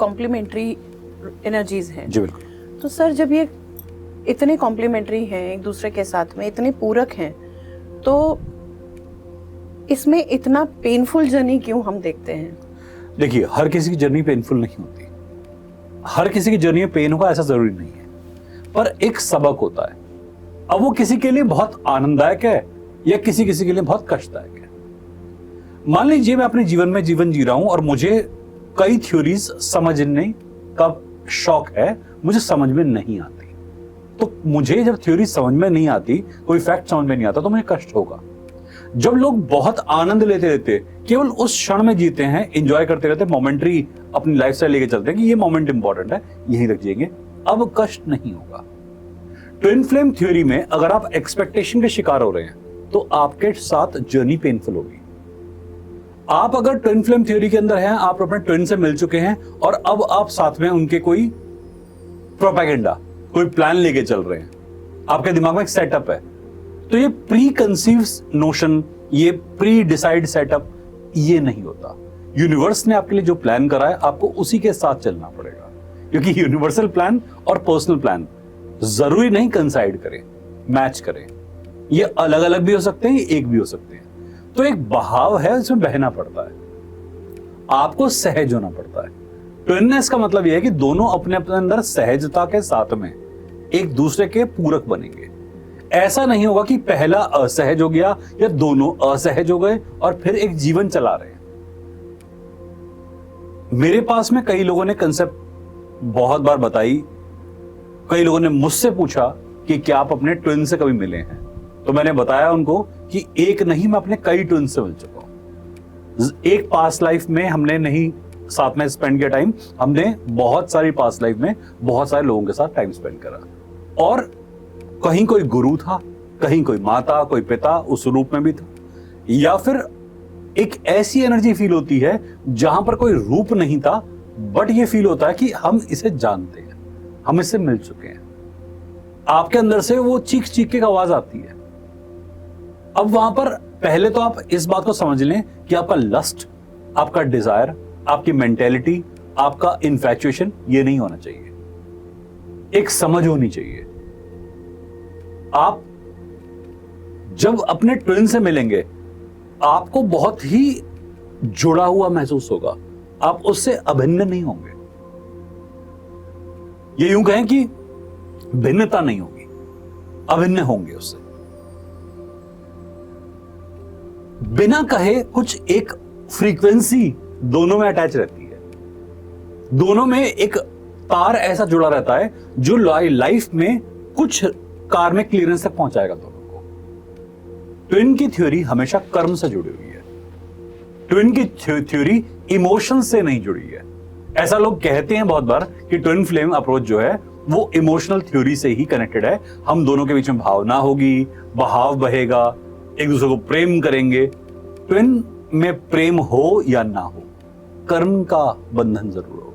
Complementary energies हैं। जी बिल्कुल। तो सर जब ये इतने कॉम्प्लीमेंट्री हैं, एक दूसरे के साथ में इतने पूरक हैं, तो इसमें इतना पेनफुल जर्नी क्यों हम देखते हैं? देखिए, हर किसी की जर्नी पेनफुल नहीं होती, हर किसी की जर्नी में पेन होगा ऐसा जरूरी नहीं है, पर एक सबक होता है। अब वो किसी के लिए बहुत आनंददायक है या किसी किसी के लिए बहुत कष्टदायक है। मान लीजिए मैं अपने जीवन में जीवन जी रहा हूं और मुझे कई थ्योरीज समझने का शौक है, मुझे समझ में नहीं आती, तो मुझे जब थ्योरी समझ में नहीं आती, कोई फैक्ट समझ में नहीं आता, तो मुझे कष्ट होगा। जब लोग बहुत आनंद लेते रहते, केवल उस क्षण में जीते हैं, एंजॉय करते रहते, मोमेंट्री अपनी लाइफस्टाइल लेके चलते हैं कि ये मोमेंट इंपॉर्टेंट है, यहीं तक जिएंगे, अब कष्ट नहीं होगा। ट्विन फ्लेम थ्योरी में अगर आप एक्सपेक्टेशन के शिकार हो रहे हैं तो आपके साथ जर्नी पेनफुल होगी। आप अगर ट्विन फ्लेम थ्योरी के अंदर हैं, आप अपने ट्विन से मिल चुके हैं और अब आप साथ में उनके कोई प्रोपेगेंडा, कोई प्लान लेके चल रहे हैं, आपके दिमाग में एक सेटअप है, तो ये प्री कंसीव नोशन, ये प्री डिसाइड सेटअप, ये नहीं होता। यूनिवर्स ने आपके लिए जो प्लान करा है, आपको उसी के साथ चलना पड़ेगा, क्योंकि यूनिवर्सल प्लान और पर्सनल प्लान जरूरी नहीं कंसाइड करें, मैच करें, ये अलग अलग भी हो सकते हैं, एक भी हो सकते हैं। तो एक बहाव है, इसमें बहना पड़ता है, आपको सहज होना पड़ता है। ट्विननेस का मतलब यह है कि दोनों अपने अपने अंदर सहजता के साथ में एक दूसरे के पूरक बनेंगे। ऐसा नहीं होगा कि पहला असहज हो गया या दोनों असहज हो गए और फिर एक जीवन चला रहे हैं। मेरे पास में कई लोगों ने कंसेप्ट बहुत बार बताई, कई लोगों ने मुझसे पूछा कि क्या आप अपने ट्विन से कभी मिले हैं, तो मैंने बताया उनको कि एक नहीं, मैं अपने कई ट्विन से मिल चुका हूं। एक पास्ट लाइफ में हमने नहीं साथ में स्पेंड किया टाइम, हमने बहुत सारी पास्ट लाइफ में बहुत सारे लोगों के साथ टाइम स्पेंड करा, और कहीं कोई गुरु था, कहीं कोई माता, कोई पिता उस रूप में भी था, या फिर एक ऐसी एनर्जी फील होती है जहां पर कोई रूप नहीं था, बट ये फील होता है कि हम इसे जानते हैं, हम इससे मिल चुके हैं। आपके अंदर से वो चीख चीख के आवाज आती है। अब वहां पर पहले तो आप इस बात को समझ लें कि आपका लस्ट, आपका डिजायर, आपकी मेंटेलिटी, आपका इन्फैचुएशन, ये नहीं होना चाहिए। एक समझ होनी चाहिए। आप जब अपने ट्विन से मिलेंगे, आपको बहुत ही जुड़ा हुआ महसूस होगा, आप उससे अभिन्न नहीं होंगे। ये यूं कहें कि भिन्नता नहीं होगी, अभिन्न होंगे उससे। बिना कहे कुछ एक फ्रीक्वेंसी दोनों में अटैच रहती है, दोनों में एक तार ऐसा जुड़ा रहता है जो लाइफ में कुछ कार में क्लियरेंस तक पहुंचाएगा दोनों को। ट्विन की थ्योरी हमेशा कर्म से जुड़ी हुई है, ट्विन की थ्योरी इमोशन से नहीं जुड़ी है। ऐसा लोग कहते हैं बहुत बार कि ट्विन फ्लेम अप्रोच जो है वो इमोशनल थ्योरी से ही कनेक्टेड है, हम दोनों के बीच में भावना होगी, बहाव बहेगा, एक दूसरे को प्रेम करेंगे। ट्विन में प्रेम हो या ना हो, कर्म का बंधन जरूर हो।